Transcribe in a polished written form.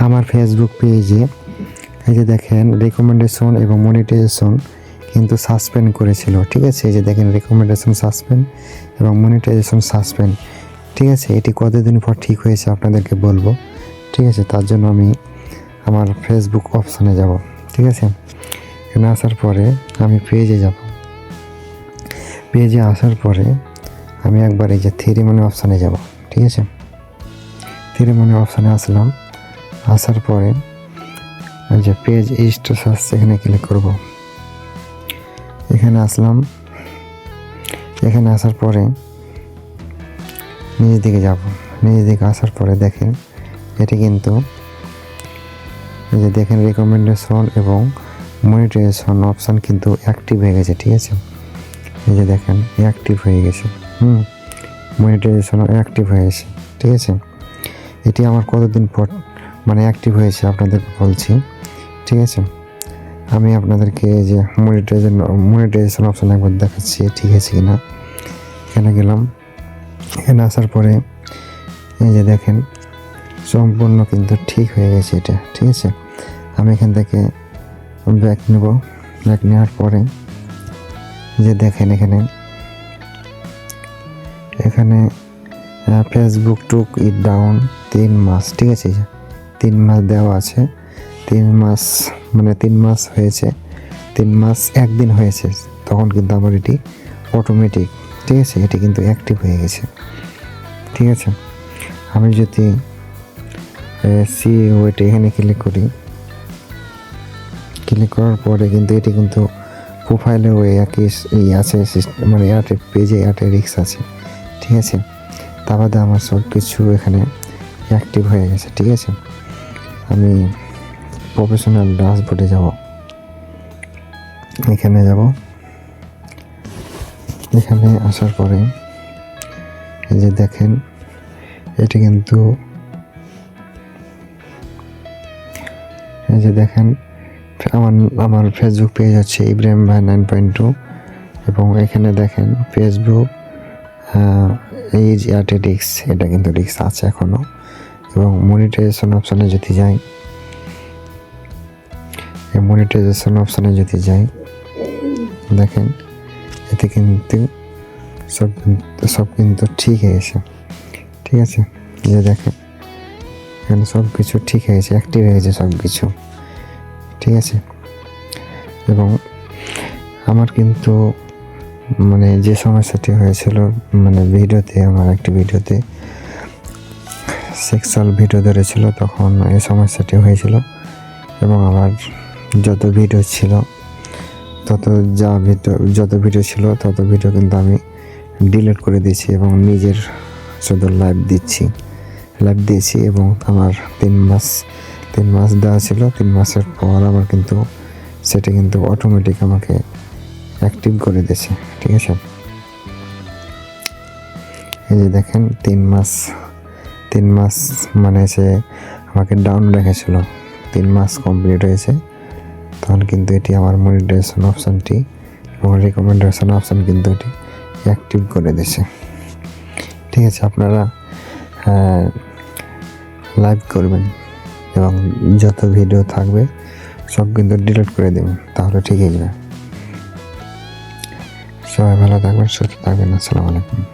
আমার ফেসবুক পেজে এই যে দেখেন রেকমেন্ডেশন এবং মনিটাইজেশন কিন্তু সাসপেন্ড করেছিল, ঠিক আছে। এই যে দেখেন রেকমেন্ডেশন সাসপেন্ড এবং মনিটাইজেশন সাসপেন্ড, ঠিক আছে। এটি কতদিন পর ঠিক হয়েছে আপনাদেরকে বলবো, ঠিক আছে। তার জন্য আমি আমার ফেসবুক অপশানে যাব, ঠিক আছে। এখানে আসার পরে আমি পেজে যাব। পেজে আসার পরে আমি একবার এই যে থ্রি মানে অপশানে যাব, ঠিক আছে। থ্রি মানে অপশানে আসলাম। আসার পরে এই যে পেজ স্ট্যাটাস এখানে ক্লিক করব। এখানে আসলাম। এখানে আসার পরে নিচের দিকে যাব। নিচের দিকে আসার পরে দেখেন এটি কিন্তু এই যে দেখেন রেকমেন্ডেশন এবং মনিটাইজেশন অপশান কিন্তু অ্যাক্টিভ হয়ে গেছে, ঠিক আছে। এই যে দেখেন অ্যাক্টিভ হয়ে গেছে, মনিটাইজেশনও অ্যাক্টিভ হয়ে গেছে, ঠিক আছে। এটি আমার কতদিন পর মানে অ্যাক্টিভ হয়েছে আপনাদের বলছি, ঠিক আছে। আমি আপনাদেরকে যে মনিটাইজেশন অপশান একবার দেখাচ্ছি ঠিক আছে কিনা। এখানে গেলাম। এখানে আসার পরে এই যে দেখেন সম্পূর্ণ কিন্তু ঠিক হয়ে গেছে এটা, ঠিক আছে। আমি এখান থেকে ব্যাক নেব। ব্যাক নেওয়ার পরে যে দেখেন এখানে ফেসবুক টুক ইট ডাউন 3 মাস, ঠিক আছে। 3 মাস দেওয়া আছে। 3 মাস মানে 3 মাস হয়েছে, 3 মাস একদিন হয়েছে তখন কিন্তু আমার এটি অটোমেটিক, ঠিক আছে, এটি কিন্তু অ্যাক্টিভ হয়ে গেছে, ঠিক আছে। আমি যদি সি ওইটা এখানে ক্লিক করি, ক্লিক করার পরে কিন্তু এটি কিন্তু প্রোফাইলে ওই একই আছে মানে এয়ারটেল পেজে এয়ারটেল রিক্স আছে, ঠিক আছে। তা বাদে আমার সব কিছু এখানে অ্যাক্টিভ হয়ে গেছে, ঠিক আছে। আমি প্রফেশনাল ড্যাশবোর্ডে যাব। এখানে যাব। এখানে আসার পরে এই যে দেখেন এটি কিন্তু এই যে দেখেন আমার ফেসবুক পেজ হচ্ছে ইব্রাহিম ভাই 9.2 এবং এখানে দেখেন ফেসবুক এই যে এয়ারটেল রিক্স, এটা কিন্তু রিক্স আছে এখনও। এবং মনিটাইজেশন অপশানে যদি যাই, এই মনিটাইজেশন অপশানে যদি যাই দেখেন এতে কিন্তু সব কিন্তু ঠিক হয়ে গেছে, ঠিক আছে। যে দেখেন এখানে সব কিছু ঠিক হয়ে গেছে, অ্যাক্টিভ হয়ে গেছে সব কিছু, ঠিক আছে। এবং আমার কিন্তু মানে যে সমস্যাটি হয়েছিল মানে ভিডিওতে, আমার একটি ভিডিওতে সেক্সুয়াল ভিডিও ধরেছিল তখন এই সমস্যাটি হয়েছিল। এবং আমার যত ভিডিও ছিল যত ভিডিও ছিল তত ভিডিও কিন্তু আমি ডিলিট করে দিয়েছি এবং নিজের শুধু লাইভ দিয়েছি এবং আমার 3 মাস দেওয়া ছিল। 3 মাসের পর আমার কিন্তু সেটা কিন্তু অটোমেটিক আমাকে অ্যাক্টিভ করে দিয়েছে, ঠিক আছে। এই যে দেখেন 3 মাস মানে সে আমাকে ডাউন রেখেছিল, 3 মাস কমপ্লিট হয়েছে তখন কিন্তু এটি আমার মনিটাইজেশন অপশানটি এবং রেকমেন্ডেশন অপশান কিন্তু এটি অ্যাক্টিভ করে দিয়েছে, ঠিক আছে। আপনারা লাইভ করবেন এবং যত ভিডিও থাকবে সব কিন্তু ডিলিট করে দেবেন, তাহলে ঠিক হয়ে যাবে। সবাই ভালো থাকবেন, সুস্থ থাকবেন। আসসালামু আলাইকুম।